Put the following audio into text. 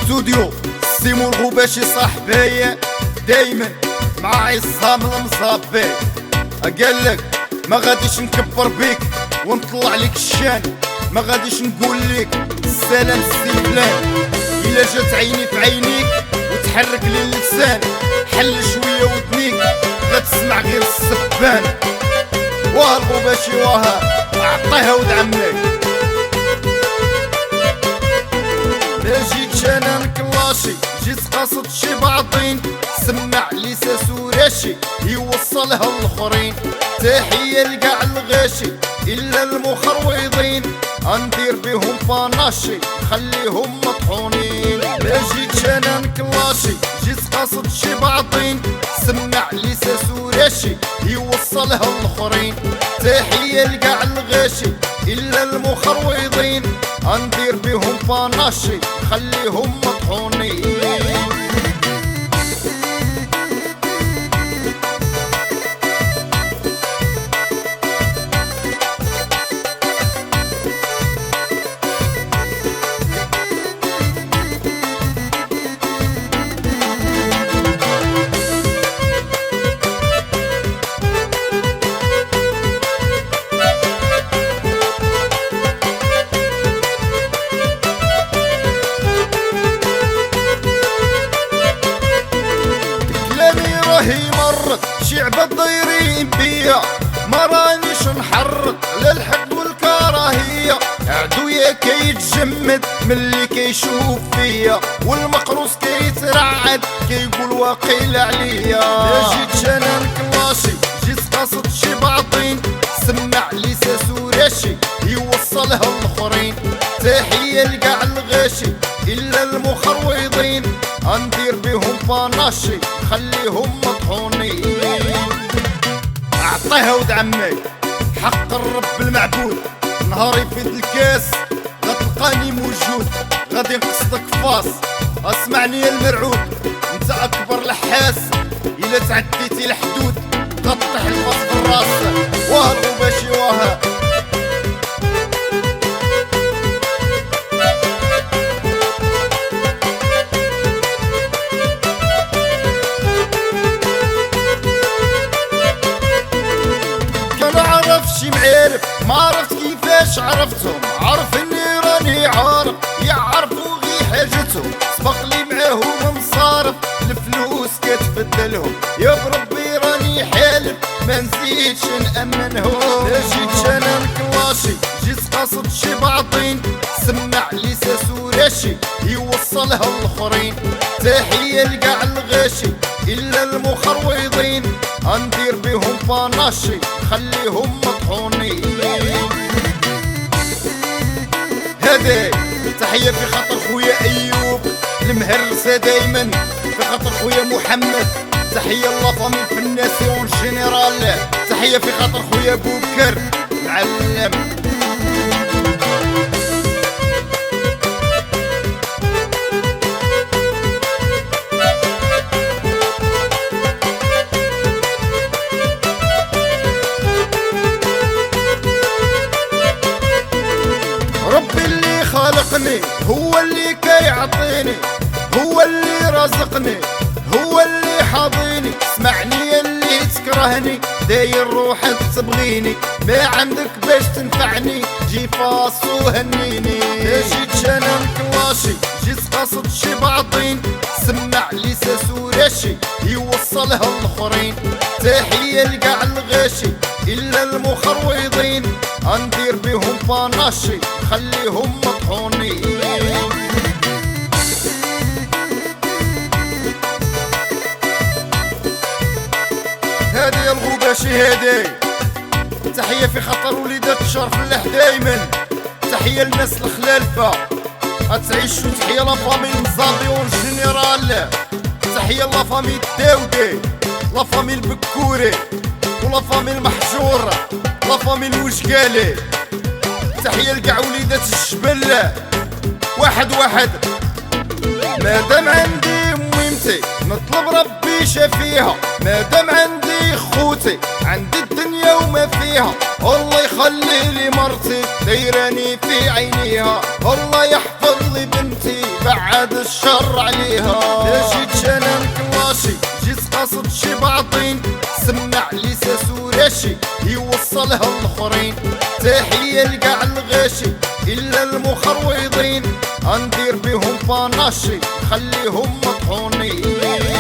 استوديو سيمو الغباشي صاحبي دايما مع عصام المصابي. قالك ما غاديش نكبر بيك ونطلع لك الشان، ما غاديش نقول لك السلام السي فلان. الا جات عيني في عينيك وتحرك لي اللسان، حل شويه ودنيك غتسمع غير السبان. واه الغباشي واه عطيها ود عمك. لا جيتش انا نكلاشي، جيت قاصد شي بعضين، سمع لي ساسوراشي يوصلها الاخرين. تحية لقاع الغاشي الا المخروضين، اندير بهم باناشي خليهم مطحونين. لا جيتش انا نكلاشي، جيت قاصد شي بعضين، سمع لي ساسوراشي يوصلها الاخرين. تحية لقاع الغاشي الا المخروضين، اندير بهم باناشي خليهم مطحونين. راهي مرت شي عباد دايرين بيا، ما رانيش نحرك للحقد والكراهية. عدويا كيتجمد ملي كيشوف فيا، والمقروص كيترعد كيقول واقيل عليا. لا جيتش انا نكلاشي، جيت قاصد شي بعضين، سمع لي ساسوراشي يوصلها الاخرين. تحية لقاع الغاشي الا المخروضين، اندير بهم باناشي خليهم مطحونين. اعطيها ود عمك حق الرب المعبود، نهار يفيد الكاس غتلقاني موجود. غادي نقصدك فاس اسمعني يا المرعود، انت اكبر لحاس الا تعديتي الحدود غطيح الفاس في الراس. واه الغباشي واه شي معارف، ما عرفت كيفاش عرفتهم، عرف اني راني عارف يعرفوا غي حاجتهم. سبق لي معاهم مصارف الفلوس كتبدلهم، يا بربي راني حالف ما نزيدش نأمنهم. لا جيتش انا نكلاشي، جيت قاصد شي بعضين، سمع لي ساسوراشي يوصلها الاخرين. تحية لقاع الغاشي الا المخروضين، اندير بهم باناشي خليهم مطحونين. هذي تحية في خاطر خويا ايوب المهرسة دايما، في خاطر خويا محمد، تحية لافامي الفناسيون جينيرال، تحية في خاطر خويا بوكر معلم. ربي اللي خلقني هو اللي كيعطيني، هو اللي رزقني، هو اللي حاضيني. اسمعني اللي تكرهني داير روحك تبغيني، ما عندك باش تنفعني جي فاص وهنيني. لا جيتش انا نكلاشي، جيت قاصد شي بعضين، سمع لي ساسوراشي يوصلها الاخرين. تحية لقاع الغاشي الا المخروضين، اندير بهم باناشي خليهم مطحونين. هادي يا الغباشي هادي، تحية في خاطر وليدات الشرف اللح دايما، تحية للناس الخلالفة اتعيشوا، تحية لافامي المزابيون جينيرال، تحية لافامي الداودي، لافامي البكوري، ولافامي المحجور، لافامي الوشكالي. تحية لقاع وليدات الجبل واحد واحد. مادام عندي مهمتي نطلب ربي شافيها، مادام عندي خوتي عندي الدنيا وما فيها. الله يخلي لي مرتي دايراني في عينيها، الله يحفظ لي بنتي بعد الشر عليها. جيت شنان كلاشي جيت قاصد شي باطين، سمع لي ساسوراشي يوصلها الاخرين. تحية لقاع الغاشي الا المخروضين، غندير بهم باناشي خليهم مطحونين.